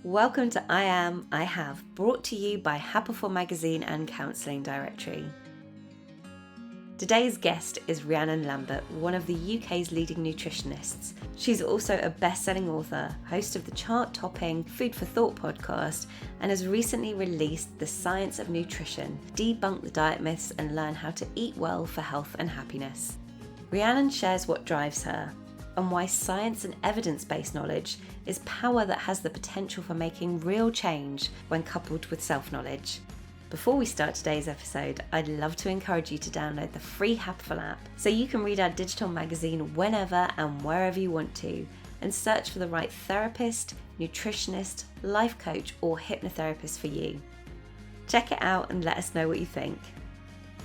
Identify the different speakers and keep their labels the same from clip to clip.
Speaker 1: Welcome to I Am, I Have, brought to you by Happiful magazine and counselling directory. Today's guest is Rhiannon Lambert, one of the UK's leading nutritionists. She's also a best-selling author, host of the chart-topping Food for Thought podcast, and has recently released The Science of Nutrition, Debunk the Diet Myths and Learn How to Eat Well for Health and Happiness. Rhiannon shares what drives her and why science and evidence-based knowledge is power that has the potential for making real change when coupled with self-knowledge. Before we start today's episode, I'd love to encourage you to download the free Happiful app so you can read our digital magazine whenever and wherever you want to, and search for the right therapist, nutritionist, life coach, or hypnotherapist for you. Check it out and let us know what you think.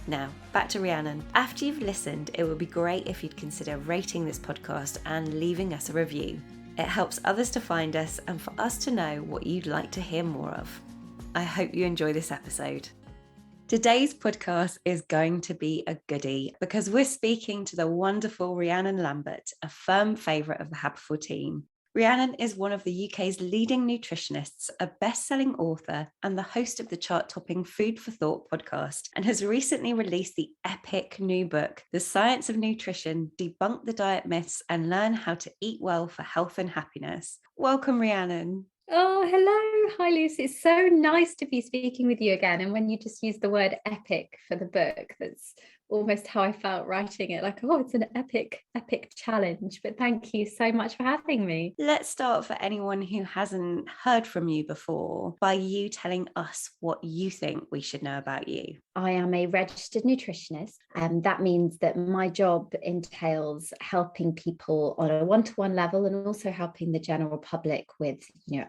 Speaker 1: Now, back to Rhiannon. After you've listened, it would be great if you'd consider rating this podcast and leaving us a review. It helps others to find us and for us to know what you'd like to hear more of. I hope you enjoy this episode. Today's podcast is going to be a goodie because we're speaking to the wonderful Rhiannon Lambert, a firm favourite of the Happiful team. Rhiannon is one of the UK's leading nutritionists, a best-selling author, and the host of the chart-topping Food for Thought podcast, and has recently released the epic new book, The Science of Nutrition, Debunk the Diet Myths and Learn How to Eat Well for Health and Happiness. Welcome, Rhiannon.
Speaker 2: Oh, hello. Hi, Lucy. It's so nice to be speaking with you again. And when you just use the word epic for the book, that's almost how I felt writing it. Like, oh, it's an epic challenge. But thank you so much for having me.
Speaker 1: Let's start, for anyone who hasn't heard from you before, by you telling us what you think we should know about you.
Speaker 2: I am a registered nutritionist, and that means that my job entails helping people on a one-to-one level and also helping the general public with,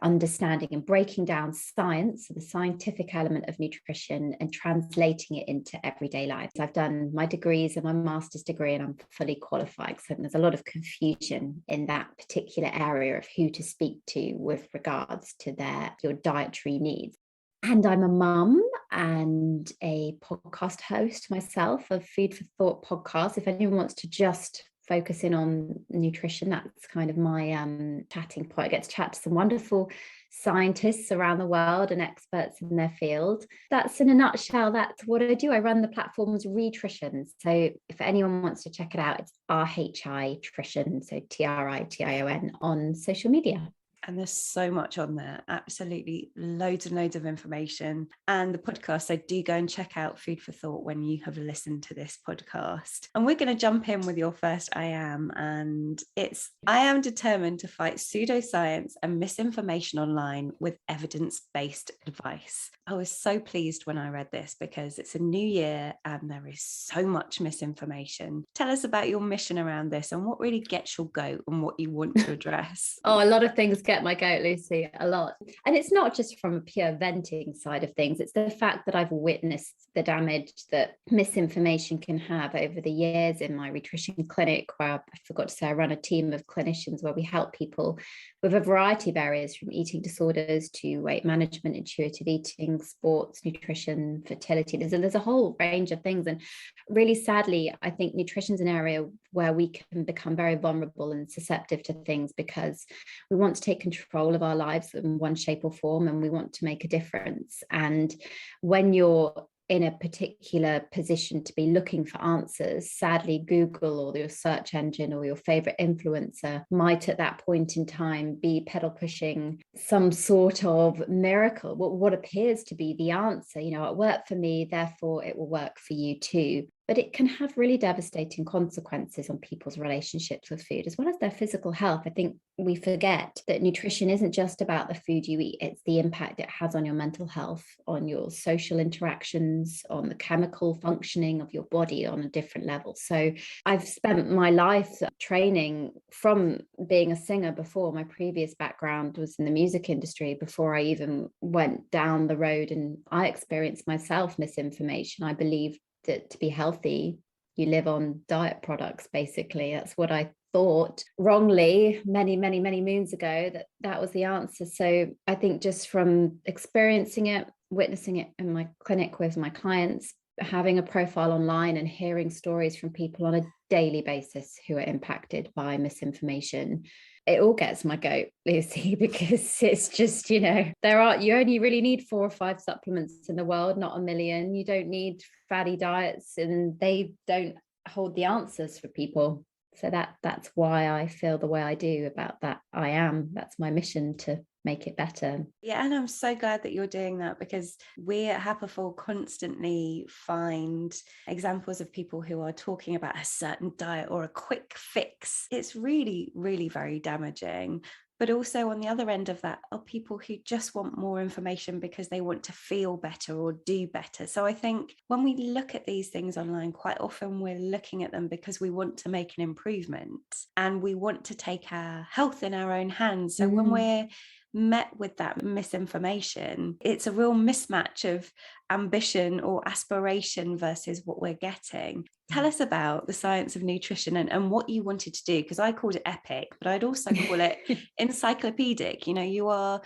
Speaker 2: understanding and breaking down science, the scientific element of nutrition, and translating it into everyday life. I've done my degrees and my master's degree, and I'm fully qualified. So there's a lot of confusion in that particular area of who to speak to with regards to your dietary needs. And I'm a mum and a podcast host myself of Food for Thought podcast. If anyone wants to just focus in on nutrition, that's kind of my chatting point. I get to chat to some wonderful scientists around the world and experts in their field. That's in a nutshell, that's what I do. I run the platform's Rhitrition. So if anyone wants to check it out, it's RHI Trition, so TRITION on social media.
Speaker 1: And there's so much on there, absolutely loads and loads of information. And the podcast, so do go and check out Food for Thought when you have listened to this podcast. And we're going to jump in with your first I Am. And it's, I am determined to fight pseudoscience and misinformation online with evidence-based advice. I was so pleased when I read this because it's a new year and there is so much misinformation. Tell us about your mission around this and what really gets your goat and what you want to address.
Speaker 2: Oh, a lot of things get my goat, Lucy, a lot. And it's not just from a pure venting side of things. It's the fact that I've witnessed the damage that misinformation can have over the years in my nutrition clinic, where I forgot to say I run a team of clinicians where we help people with a variety of areas, from eating disorders to weight management, intuitive eating, sports, nutrition, fertility. There's a whole range of things. And really sadly, I think nutrition is an area where we can become very vulnerable and susceptible to things because we want to take control of our lives in one shape or form, and we want to make a difference. And when you're in a particular position to be looking for answers, sadly, Google or your search engine or your favorite influencer might at that point in time be pedal pushing some sort of miracle, what appears to be the answer. It worked for me, therefore it will work for you too. But it can have really devastating consequences on people's relationships with food, as well as their physical health. I think we forget that nutrition isn't just about the food you eat, it's the impact it has on your mental health, on your social interactions, on the chemical functioning of your body on a different level. So I've spent my life training from being a singer before. My previous background was in the music industry before I even went down the road, and I experienced myself misinformation. I believed that to be healthy, you live on diet products, basically. That's what I thought wrongly many moons ago, that was the answer. So I think just from experiencing it, witnessing it in my clinic with my clients, having a profile online and hearing stories from people on a daily basis who are impacted by misinformation, it all gets my goat, Lucy, because it's just, you only really need 4 or 5 supplements in the world, not a million. You don't need fatty diets, and they don't hold the answers for people. So that's why I feel the way I do about that. That's my mission, to make it better.
Speaker 1: Yeah, and I'm so glad that you're doing that, because we at Happiful constantly find examples of people who are talking about a certain diet or a quick fix. It's really, really very damaging. But also on the other end of that are people who just want more information because they want to feel better or do better. So I think when we look at these things online, quite often we're looking at them because we want to make an improvement and we want to take our health in our own hands. So when we're met with that misinformation, it's a real mismatch of ambition or aspiration versus what we're getting. Tell us about the science of nutrition and what you wanted to do, because I called it epic, but I'd also call it encyclopedic. You are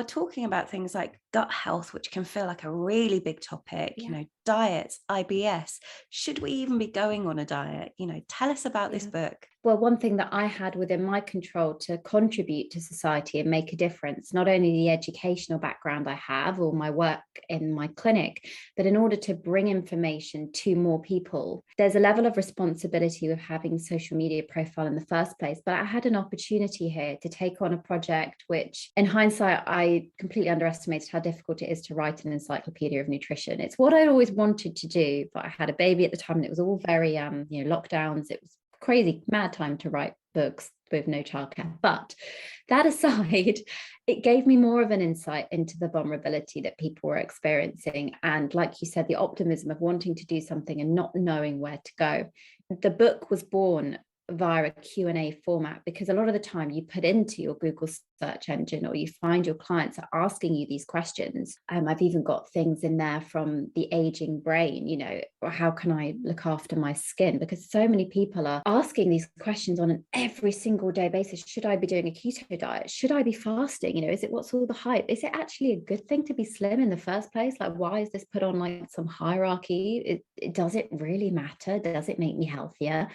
Speaker 1: talking about things like gut health, which can feel like a really big topic, diets, IBS. Should we even be going on a diet? Tell us about this book.
Speaker 2: Well, one thing that I had within my control to contribute to society and make a difference, not only the educational background I have or my work in my clinic, but in order to bring information to more people, there's a level of responsibility with having a social media profile in the first place. But I had an opportunity here to take on a project, which in hindsight, I completely underestimated how difficult it is to write an encyclopedia of nutrition. It's what I always wanted to do, but I had a baby at the time and it was all very, lockdowns. It was crazy, mad time to write books with no childcare. But that aside, it gave me more of an insight into the vulnerability that people were experiencing. And like you said, the optimism of wanting to do something and not knowing where to go. The book was born via a Q&A format, because a lot of the time you put into your Google search engine or you find your clients are asking you these questions. I've even got things in there from the aging brain, or how can I look after my skin? Because so many people are asking these questions on an every single day basis. Should I be doing a keto diet? Should I be fasting? What's all the hype? Is it actually a good thing to be slim in the first place? Like, why is this put on like some hierarchy? Does it really matter? Does it make me healthier?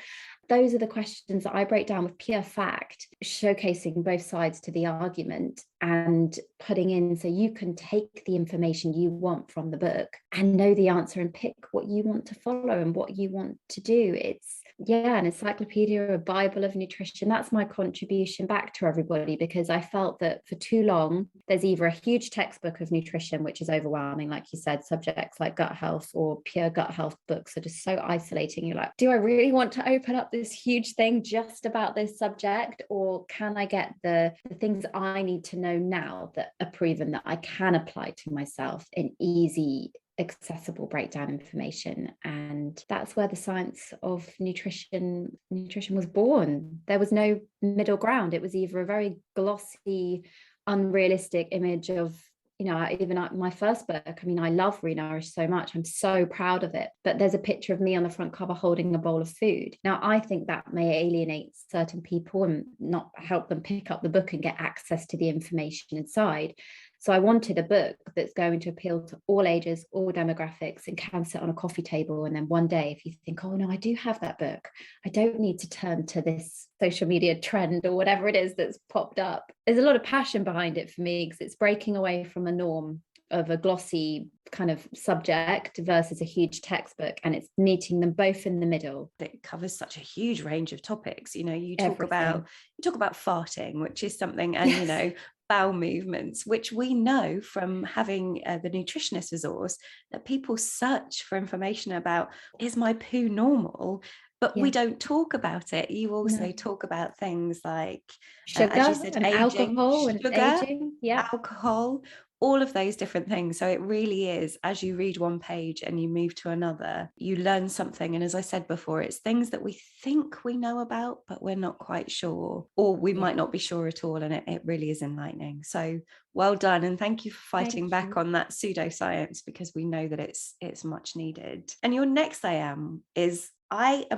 Speaker 2: Those are the questions that I break down with pure fact, showcasing both sides to the argument and putting in so you can take the information you want from the book and know the answer and pick what you want to follow and what you want to do. It's an encyclopedia, a Bible of nutrition. That's my contribution back to everybody, because I felt that for too long, there's either a huge textbook of nutrition, which is overwhelming, like you said, subjects like gut health or pure gut health books are just so isolating. You're like, do I really want to open up this huge thing just about this subject? Or can I get the things I need to know now that are proven that I can apply to myself in easy, accessible breakdown information? And that's where the science of nutrition was born. There was no middle ground. It was either a very glossy, unrealistic image of, even my first book. I love Renourish so much. I'm so proud of it. But there's a picture of me on the front cover holding a bowl of food. Now, I think that may alienate certain people and not help them pick up the book and get access to the information inside. So I wanted a book that's going to appeal to all ages, all demographics, and can sit on a coffee table. And then one day, if you think, oh no, I do have that book, I don't need to turn to this social media trend or whatever it is that's popped up. There's a lot of passion behind it for me, because it's breaking away from a norm of a glossy kind of subject versus a huge textbook, and it's meeting them both in the middle.
Speaker 1: It covers such a huge range of topics. You talk about farting, which is something, and yes. Bowel movements, which we know from having the nutritionist resource that people search for information about. Is my poo normal? But we don't talk about it. You also talk about things like
Speaker 2: sugar,
Speaker 1: as you said,
Speaker 2: and
Speaker 1: aging,
Speaker 2: alcohol,
Speaker 1: sugar,
Speaker 2: and aging,
Speaker 1: alcohol, all of those different things. So it really is, as you read one page and you move to another, you learn something. And as I said before, it's things that we think we know about, but we're not quite sure, or we might not be sure at all. And it really is enlightening. So well done. And thank you for fighting back on that pseudoscience, because we know that it's much needed. And your next I am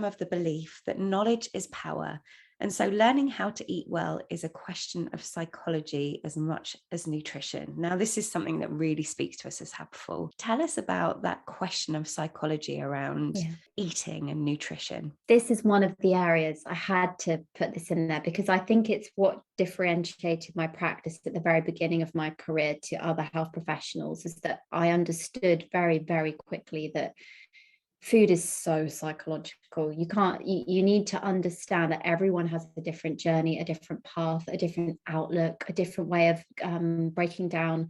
Speaker 1: of the belief that knowledge is power. And so learning how to eat well is a question of psychology as much as nutrition. Now, this is something that really speaks to us as Happiful. Tell us about that question of psychology around eating and nutrition.
Speaker 2: This is one of the areas I had to put this in there because I think it's what differentiated my practice at the very beginning of my career to other health professionals, is that I understood very, very quickly that food is so psychological. You need to understand that everyone has a different journey, a different path, a different outlook, a different way of breaking down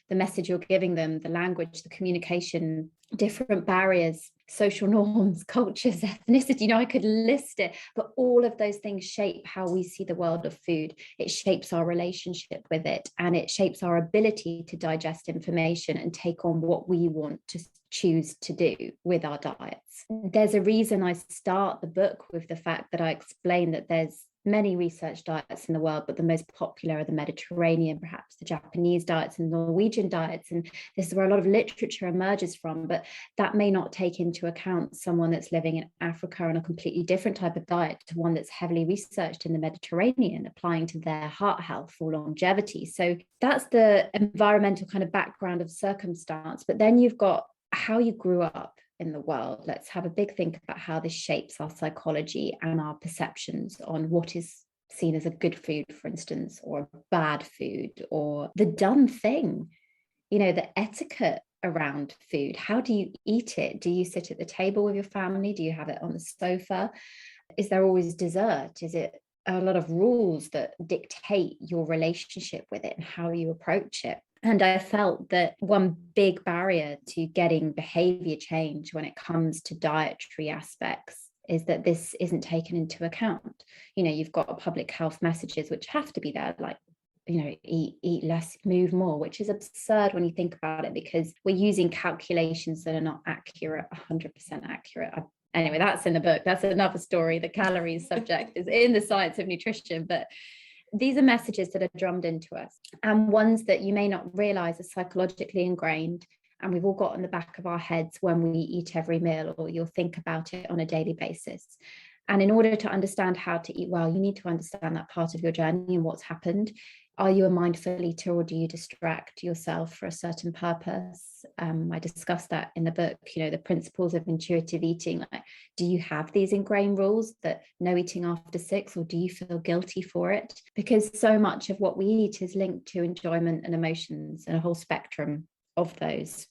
Speaker 2: the message you're giving them, the language, the communication, different barriers, social norms, cultures, ethnicity. I could list it, but all of those things shape how we see the world of food. It shapes our relationship with it, and it shapes our ability to digest information and take on what we want to choose to do with our diets. There's a reason I start the book with the fact that I explain that there's many research diets in the world, but the most popular are the Mediterranean, perhaps the Japanese diets and Norwegian diets. And this is where a lot of literature emerges from, but that may not take into account someone that's living in Africa on a completely different type of diet to one that's heavily researched in the Mediterranean, applying to their heart health or longevity. So that's the environmental kind of background of circumstance. But then you've got how you grew up in the world. Let's have a big think about how this shapes our psychology and our perceptions on what is seen as a good food, for instance, or bad food, or the done thing, the etiquette around food. How do you eat it? Do you sit at the table with your family? Do you have it on the sofa? Is there always dessert? Is it a lot of rules that dictate your relationship with it and how you approach it? And I felt that one big barrier to getting behavior change when it comes to dietary aspects is that this isn't taken into account. You've got public health messages which have to be there, like, eat less, move more, which is absurd when you think about it, because we're using calculations that are not accurate, 100% accurate. Anyway, that's in the book. That's another story. The calories subject is in the science of nutrition, but these are messages that are drummed into us, and ones that you may not realize are psychologically ingrained, and we've all got in the back of our heads when we eat every meal, or you'll think about it on a daily basis. And in order to understand how to eat well, you need to understand that part of your journey and what's happened. Are you a mindful eater, or do you distract yourself for a certain purpose? I discussed that in the book, the principles of intuitive eating. Like, do you have these ingrained rules that no eating after 6, or do you feel guilty for it? Because so much of what we eat is linked to enjoyment and emotions, and a whole spectrum of those.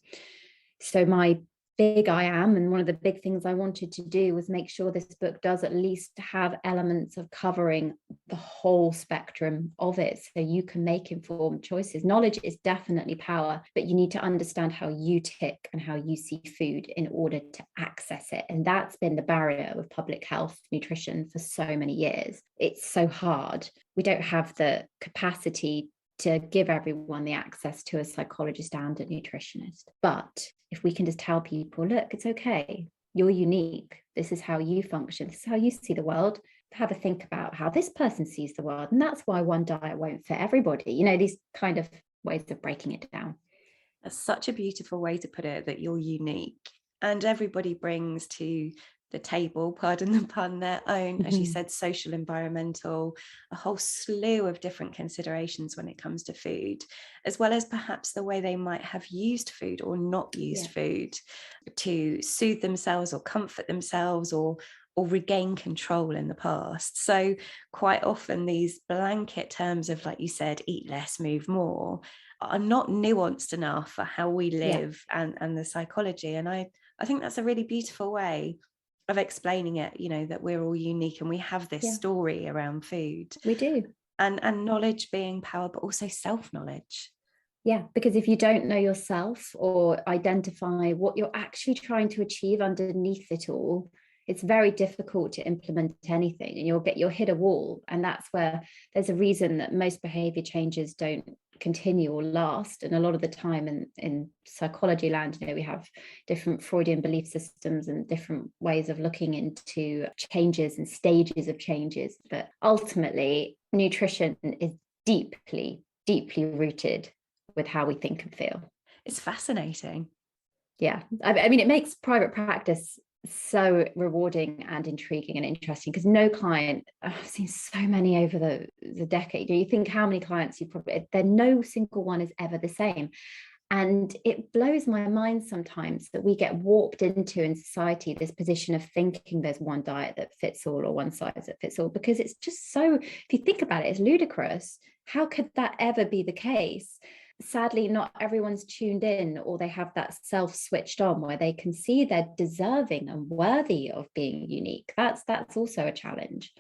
Speaker 2: So my big I am, and one of the big things I wanted to do was make sure this book does at least have elements of covering the whole spectrum of it, so you can make informed choices. Knowledge is definitely power, but you need to understand how you tick and how you see food in order to access it. And that's been the barrier with public health nutrition for so many years. It's so hard. We don't have the capacity to give everyone the access to a psychologist and a nutritionist. But if we can just tell people, look, it's okay, you're unique, this is how you function, this is how you see the world, have a think about how this person sees the world, and that's why one diet won't fit everybody. These kind of ways of breaking it down.
Speaker 1: That's such a beautiful way to put it, that you're unique, and everybody brings to the table, pardon the pun, their own, as you said, social, environmental, a whole slew of different considerations when it comes to food, as well as perhaps the way they might have used food or not used food to soothe themselves or comfort themselves or regain control in the past. So quite often these blanket terms of, like you said, eat less, move more, are not nuanced enough for how we live and the psychology. And I think that's a really beautiful way of explaining it, that we're all unique and we have this story around food.
Speaker 2: We do.
Speaker 1: And knowledge being power, but also self-knowledge.
Speaker 2: Yeah, because if you don't know yourself or identify what you're actually trying to achieve underneath it all, it's very difficult to implement anything, and you'll hit a wall. And that's where there's a reason that most behavior changes don't continue or last. And a lot of the time in psychology land, we have different Freudian belief systems and different ways of looking into changes and stages of changes. But ultimately, nutrition is deeply, deeply rooted with how we think and feel.
Speaker 1: It's fascinating.
Speaker 2: Yeah. I mean, it makes private practice so rewarding and intriguing and interesting, because no client, I've seen so many over the decade. You think how many clients you probably, there no single one is ever the same. And it blows my mind sometimes that we get warped into in society this position of thinking there's one diet that fits all or one size that fits all, because it's just so, if you think about it, it's ludicrous. How could that ever be the case? Sadly, not everyone's tuned in, or they have that self switched on where they can see they're deserving and worthy of being unique. That's also a challenge.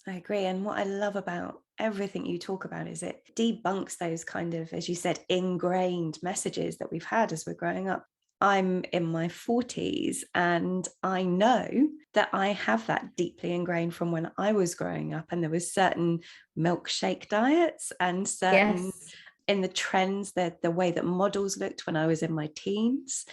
Speaker 1: I agree. And what I love about everything you talk about is it debunks those kind of, as you said, ingrained messages that we've had as we're growing up. I'm in my 40s and I know that I have that deeply ingrained from when I was growing up, and there was certain milkshake diets and certain
Speaker 2: Yes.
Speaker 1: in the trends, the way that models looked when I was in my teens.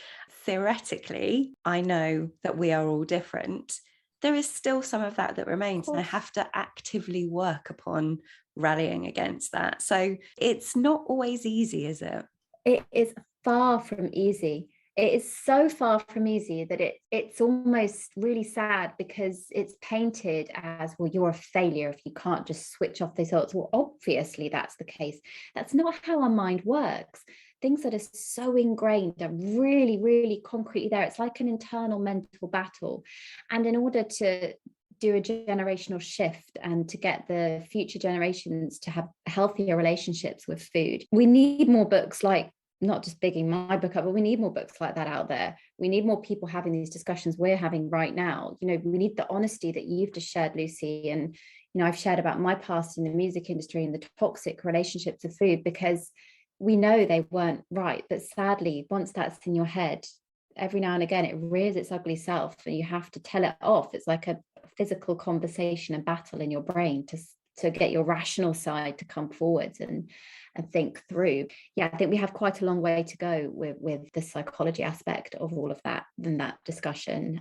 Speaker 1: Theoretically, I know that we are all different. There is still some of that remains, and I have to actively work upon rallying against that. So it's not always easy, is it?
Speaker 2: It is far from easy. It is so far from easy that it's almost really sad, because it's painted as, well, you're a failure if you can't just switch off those thoughts. Well, obviously that's the case. That's not how our mind works. Things that are so ingrained are really, really concretely there. It's like an internal mental battle. And in order to do a generational shift and to get the future generations to have healthier relationships with food, we need more books like, not just bigging my book up, but we need more books like that out there. We need more people having these discussions we're having right now. We need the honesty that you've just shared, Lucy. And, I've shared about my past in the music industry and the toxic relationships of food, because we know they weren't right. But sadly, once that's in your head, every now and again, it rears its ugly self and you have to tell it off. It's like a physical conversation and battle in your brain to get your rational side to come forwards and think through. Yeah, I think we have quite a long way to go with the psychology aspect of all of that and that discussion.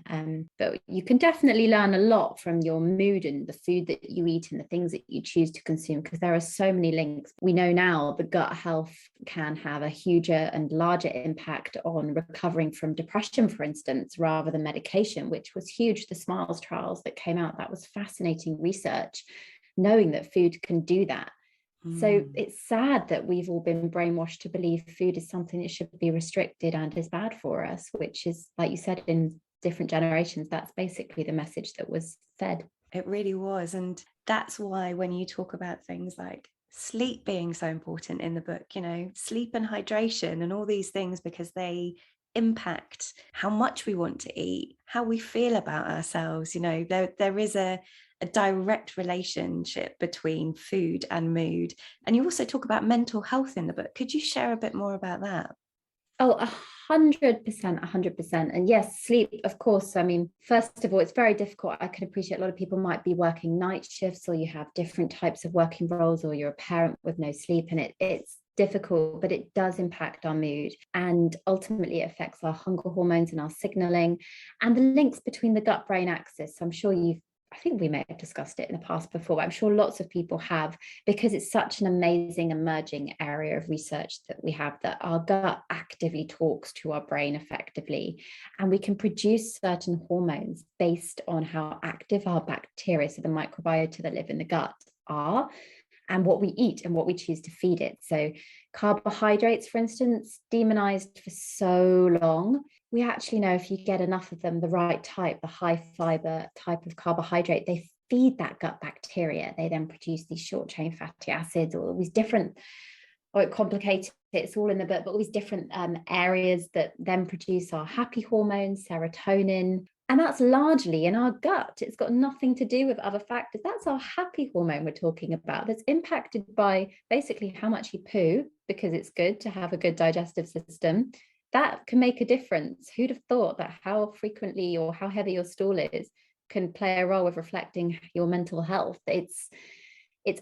Speaker 2: But you can definitely learn a lot from your mood and the food that you eat and the things that you choose to consume, because there are so many links. We know now the gut health can have a huger and larger impact on recovering from depression, for instance, rather than medication, which was huge. The SMILES trials that came out, that was fascinating research, knowing that food can do that. So it's sad that we've all been brainwashed to believe food is something that should be restricted and is bad for us, which is, like you said, in different generations, that's basically the message that was fed.
Speaker 1: It really was. And that's why when you talk about things like sleep being so important in the book, sleep and hydration and all these things, because they impact how much we want to eat, how we feel about ourselves. There is a direct relationship between food and mood. And you also talk about mental health in the book. Could you share a bit more about that?
Speaker 2: Oh, 100%. And yes, sleep, of course. I mean, first of all, it's very difficult. I can appreciate a lot of people might be working night shifts, or you have different types of working roles, or you're a parent with no sleep, and it's difficult, but it does impact our mood, and ultimately it affects our hunger hormones and our signaling and the links between the gut-brain axis. I'm sure I think we may have discussed it in the past before, but I'm sure lots of people have, because it's such an amazing emerging area of research that we have, that our gut actively talks to our brain effectively, and we can produce certain hormones based on how active our bacteria, so the microbiota that live in the gut, are, and what we eat and what we choose to feed it. So carbohydrates, for instance, demonized for so long. We actually know if you get enough of them, the right type, the high fiber type of carbohydrate, they feed that gut bacteria. They then produce these short chain fatty acids, or all these different, complicated, it's all in the book, but all these different areas that then produce our happy hormones, serotonin. And that's largely in our gut. It's got nothing to do with other factors. That's our happy hormone we're talking about, that's impacted by basically how much you poo, because it's good to have a good digestive system. That can make a difference. Who'd have thought that how frequently or how heavy your stool is can play a role with reflecting your mental health? It's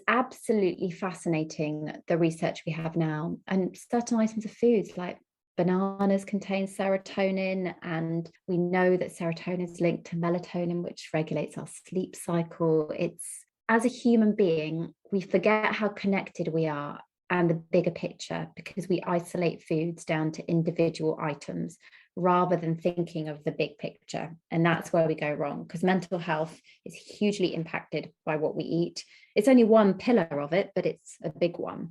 Speaker 2: absolutely fascinating, the research we have now. And certain items of foods like bananas contain serotonin, and we know that serotonin is linked to melatonin, which regulates our sleep cycle. As a human being, we forget how connected we are and the bigger picture, because we isolate foods down to individual items rather than thinking of the big picture. And that's where we go wrong, because mental health is hugely impacted by what we eat. It's only one pillar of it, but it's a big one.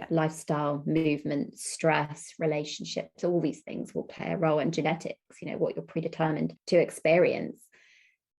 Speaker 2: Lifestyle, movement, stress, relationships, all these things will play a role, and genetics, what you're predetermined to experience.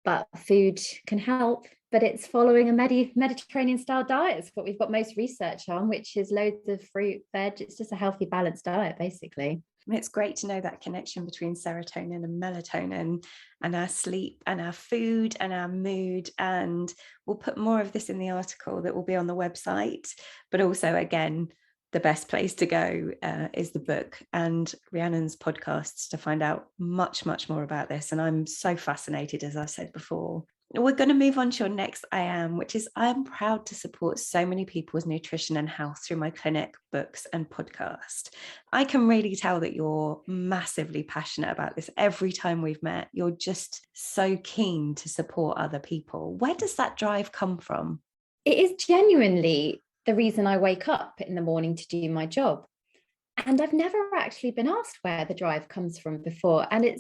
Speaker 2: But food can help, but it's following a Mediterranean style diet. It's what we've got most research on, which is loads of fruit, veg. It's just a healthy, balanced diet, basically.
Speaker 1: It's great to know that connection between serotonin and melatonin and our sleep and our food and our mood. And we'll put more of this in the article that will be on the website. But also, again, the best place to go is the book and Rhiannon's podcasts to find out much, much more about this. And I'm so fascinated, as I said before. We're going to move on to your next I am, which is I am proud to support so many people's nutrition and health through my clinic, books and podcast. I can really tell that you're massively passionate about this. Every time we've met, you're just so keen to support other people. Where does that drive come from?
Speaker 2: It is genuinely the reason I wake up in the morning to do my job. And I've never actually been asked where the drive comes from before. And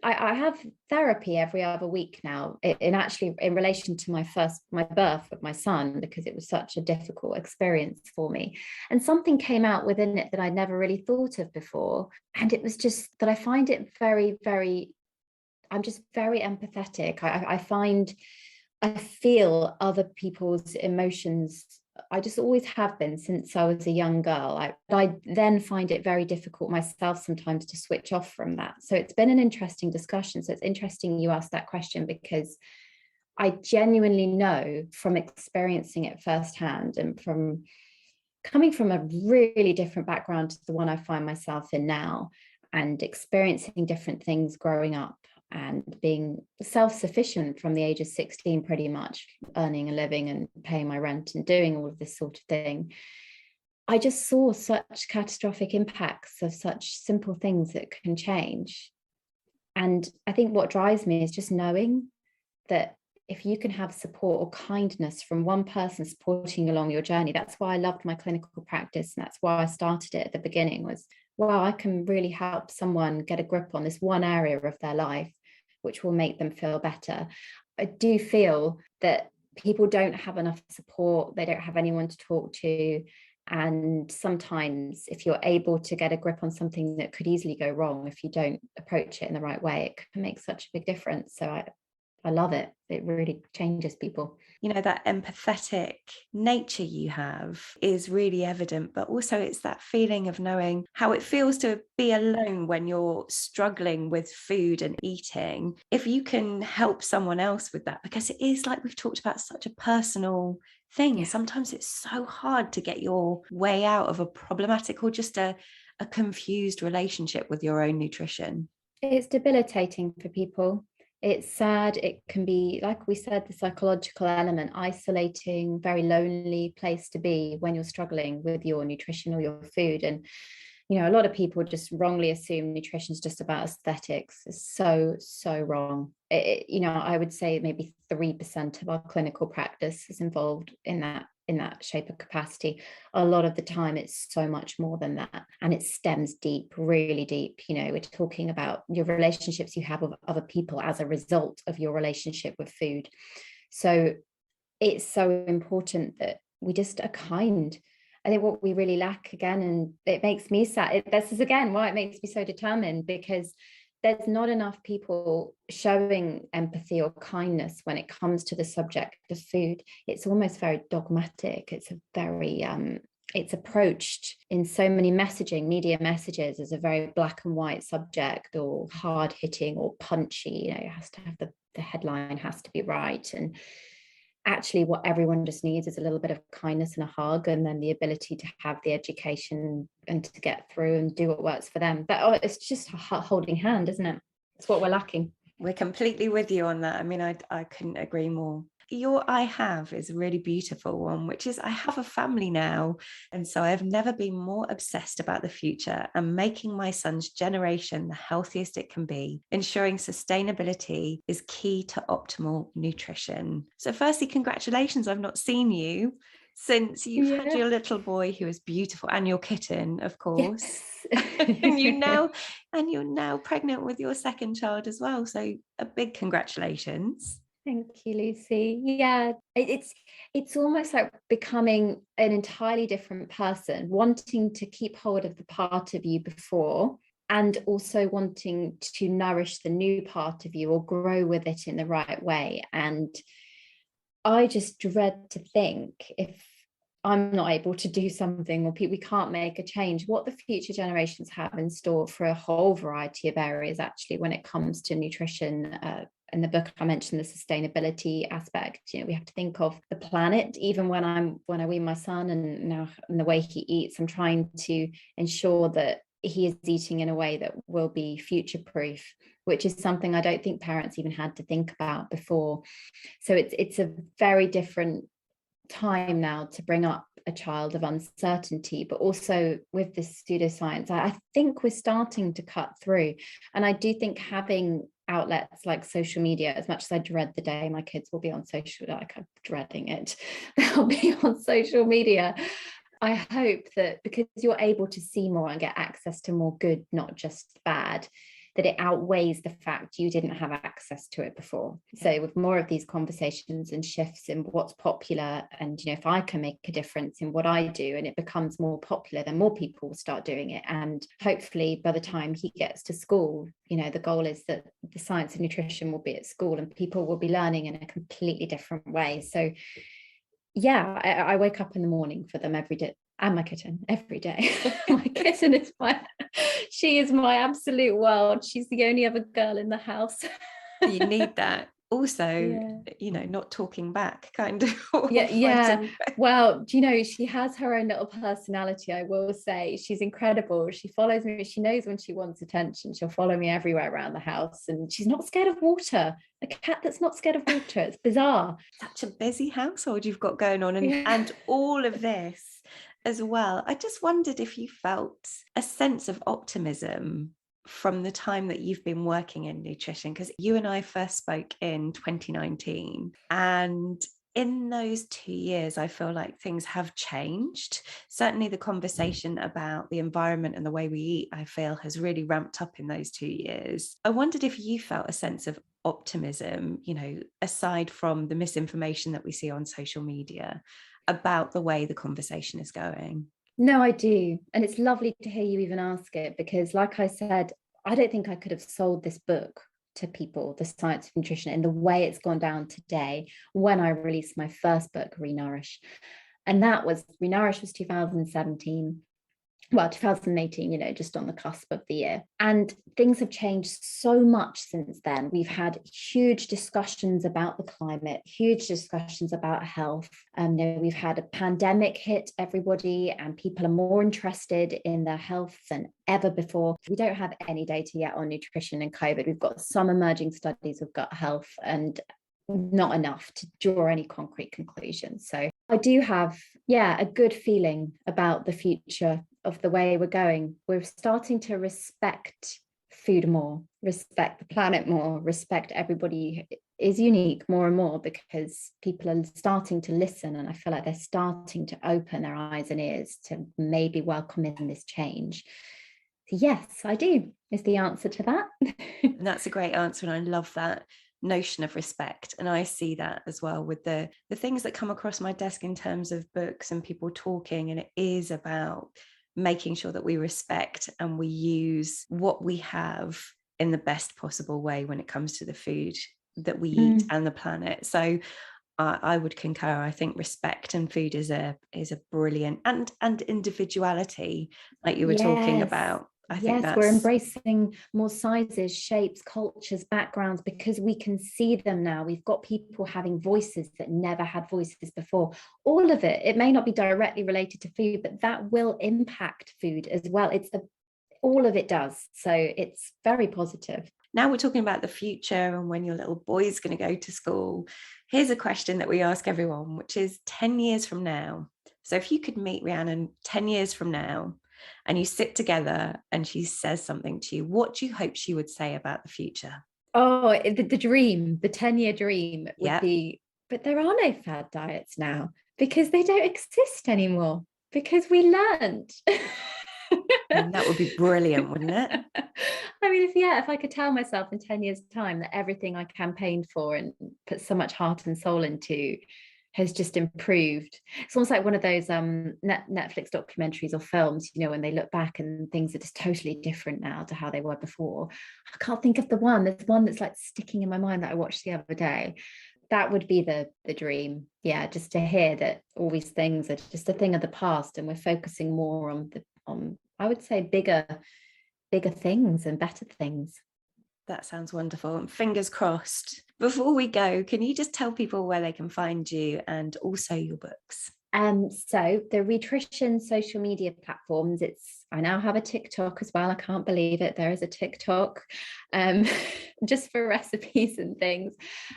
Speaker 2: I have therapy every other week now, in relation to my birth of my son, because it was such a difficult experience for me. And something came out within it that I'd never really thought of before. And it was just that I find it very, I'm just very empathetic. I feel other people's emotions. I just always have been since I was a young girl. I then find it very difficult myself sometimes to switch off from that. So it's been an interesting discussion. So it's interesting you asked that question, because I genuinely know from experiencing it firsthand and from coming from a really different background to the one I find myself in now, and experiencing different things growing up and being self-sufficient from the age of 16, pretty much, earning a living and paying my rent and doing all of this sort of thing. I just saw such catastrophic impacts of such simple things that can change. And I think what drives me is just knowing that if you can have support or kindness from one person supporting you along your journey. That's why I loved my clinical practice. And that's why I started it at the beginning, was, wow, I can really help someone get a grip on this one area of their life, which will make them feel better. I do feel that people don't have enough support. They don't have anyone to talk to. And sometimes if you're able to get a grip on something that could easily go wrong, if you don't approach it in the right way, it can make such a big difference. So I love it. It really changes people.
Speaker 1: That empathetic nature you have is really evident, but also it's that feeling of knowing how it feels to be alone when you're struggling with food and eating. If you can help someone else with that, because it is, like we've talked about, such a personal thing. Yeah. Sometimes it's so hard to get your way out of a problematic or just a confused relationship with your own nutrition.
Speaker 2: It's debilitating for people. It's sad. It can be, like we said, the psychological element, isolating, very lonely place to be when you're struggling with your nutrition or your food. And, a lot of people just wrongly assume nutrition is just about aesthetics. It's so wrong. I would say maybe 3% of our clinical practice is involved in that shape of capacity. A lot of the time it's so much more than that, and it stems deep, really deep. We're talking about your relationships you have with other people as a result of your relationship with food. So it's so important that we just are kind. I think what we really lack, again, and it makes me sad, this is again why it makes me so determined, because there's not enough people showing empathy or kindness when it comes to the subject of food. It's almost very dogmatic. It's a very, it's approached in so many media messages as a very black and white subject, or hard hitting or punchy. It has to have the headline has to be right. And actually what everyone just needs is a little bit of kindness and a hug, and then the ability to have the education and to get through and do what works for them. But it's just a holding hand, isn't it? It's what we're lacking.
Speaker 1: We're completely with you on that. I mean, I couldn't agree more. Your I have is a really beautiful one, which is I have a family now. And so I've never been more obsessed about the future and making my son's generation the healthiest it can be. Ensuring sustainability is key to optimal nutrition. So firstly, congratulations. I've not seen you. since you've had
Speaker 2: Yeah.
Speaker 1: your little boy who is beautiful, and your kitten, of course.
Speaker 2: Yes.
Speaker 1: and you're now pregnant with your second child as well. So a big congratulations.
Speaker 2: Thank you, Lucy. Yeah, it's almost like becoming an entirely different person, wanting to keep hold of the part of you before, and also wanting to nourish the new part of you or grow with it in the right way. And I just dread to think, if I'm not able to do something, or we can't make a change, what the future generations have in store for a whole variety of areas, actually, when it comes to nutrition. In the book, I mentioned the sustainability aspect. We have to think of the planet. Even when I wean my son, and now in the way he eats, I'm trying to ensure that he is eating in a way that will be future proof, which is something I don't think parents even had to think about before. So it's a very different time now to bring up a child of uncertainty, but also with this pseudoscience, I think we're starting to cut through. And I do think having outlets like social media, as much as I dread the day my kids will be on social, like I'm dreading it, they'll be on social media. I hope that because you're able to see more and get access to more good, not just bad, that it outweighs the fact you didn't have access to it before. So with more of these conversations and shifts in what's popular, and if I can make a difference in what I do and it becomes more popular, then more people will start doing it. And hopefully by the time he gets to school, the goal is that the science of nutrition will be at school and people will be learning in a completely different way. So yeah, I wake up in the morning for them every day, and my kitten every day. My kitten is she is my absolute world. She's the only other girl in the house.
Speaker 1: You need that. Also, not talking back, kind of.
Speaker 2: Yeah. Well, she has her own little personality, I will say. She's incredible. She follows me. She knows when she wants attention. She'll follow me everywhere around the house. And she's not scared of water. A cat that's not scared of water. It's bizarre.
Speaker 1: Such a busy household you've got going on, and all of this as well. I just wondered if you felt a sense of optimism from the time that you've been working in nutrition, because you and I first spoke in 2019, and in those 2 years, I feel like things have changed. Certainly the conversation about the environment and the way we eat, I feel, has really ramped up in those 2 years. I wondered if you felt a sense of optimism, aside from the misinformation that we see on social media, about the way the conversation is going.
Speaker 2: No, I do. And it's lovely to hear you even ask it, because like I said, I don't think I could have sold this book to people, The Science of Nutrition, in the way it's gone down today, when I released my first book, Renourish. And Renourish was 2017. Well, 2018, just on the cusp of the year. And things have changed so much since then. We've had huge discussions about the climate, huge discussions about health. We've had a pandemic hit everybody, and people are more interested in their health than ever before. We don't have any data yet on nutrition and COVID. We've got some emerging studies of gut health, and not enough to draw any concrete conclusions. So I do have, a good feeling about the future of the way we're going. We're starting to respect food more, respect the planet more, respect everybody is unique more and more, because people are starting to listen, and I feel like they're starting to open their eyes and ears to maybe welcome in this change. So yes, I do, is the answer to that.
Speaker 1: And that's a great answer, and I love that notion of respect. And I see that as well with the things that come across my desk in terms of books and people talking, and it is about making sure that we respect and we use what we have in the best possible way when it comes to the food that we eat and the planet. So I would concur. I think respect and food is a brilliant, and individuality, like you were talking about. I think
Speaker 2: we're embracing more sizes, shapes, cultures, backgrounds, because we can see them now. We've got people having voices that never had voices before. All of it may not be directly related to food, but that will impact food as well. All of it does. So it's very positive.
Speaker 1: Now we're talking about the future and when your little boy's going to go to school. Here's a question that we ask everyone, which is 10 years from now. So if you could meet Rhiannon 10 years from now, and you sit together and she says something to you, what do you hope she would say about the future?
Speaker 2: Oh, the dream, the 10-year dream would be, but there are no fad diets now. Because they don't exist anymore, because we learned.
Speaker 1: That would be brilliant, wouldn't it?
Speaker 2: I mean, if I could tell myself in 10 years' time that everything I campaigned for and put so much heart and soul into has just improved. It's almost like one of those Netflix documentaries or films, when they look back and things are just totally different now to how they were before. I can't think of the one. There's one that's like sticking in my mind that I watched the other day. That would be the dream. Yeah, just to hear that all these things are just a thing of the past, and we're focusing more on I would say bigger things and better things.
Speaker 1: That sounds wonderful. And fingers crossed. Before we go, can you just tell people where they can find you and also your books?
Speaker 2: So the Rhitrition social media platforms, I now have a TikTok as well. I can't believe it. There is a TikTok just for recipes and things.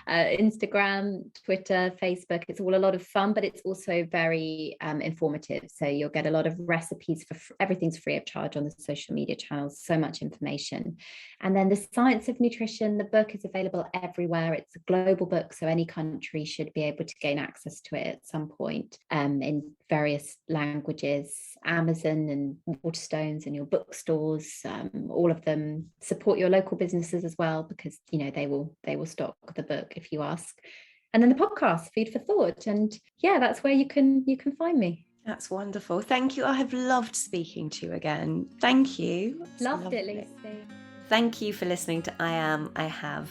Speaker 2: Instagram, Twitter, Facebook. It's all a lot of fun, but it's also very informative. So you'll get a lot of recipes everything's free of charge on the social media channels. So much information. And then The Science of Nutrition, the book is available everywhere. It's a global book, so any country should be able to gain access to it at some point. In various languages, Amazon and Waterstones and your bookstores, all of them. Support your local businesses as well, because they will stock the book if you ask. And then the podcast, Food for Thought, and that's where you can find me.
Speaker 1: That's wonderful. Thank you. I have loved speaking to you again. Thank you.
Speaker 2: Loved it, Lucy.
Speaker 1: Thank you for listening to I Am, I Have.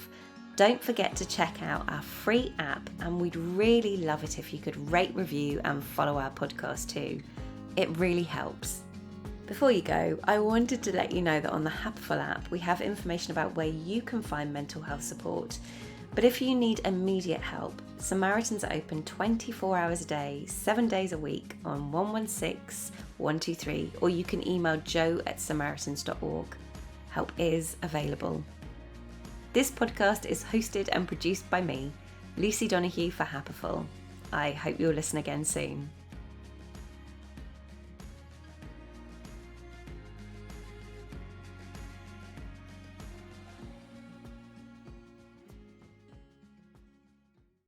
Speaker 1: Don't forget to check out our free app, and we'd really love it if you could rate, review and follow our podcast too. It really helps. Before you go, I wanted to let you know that on the Happiful app, we have information about where you can find mental health support. But if you need immediate help, Samaritans are open 24 hours a day, 7 days a week on 116 123, or you can email joe@samaritans.org. Help is available. This podcast is hosted and produced by me, Lucy Donoghue for Happiful. I hope you'll listen again soon.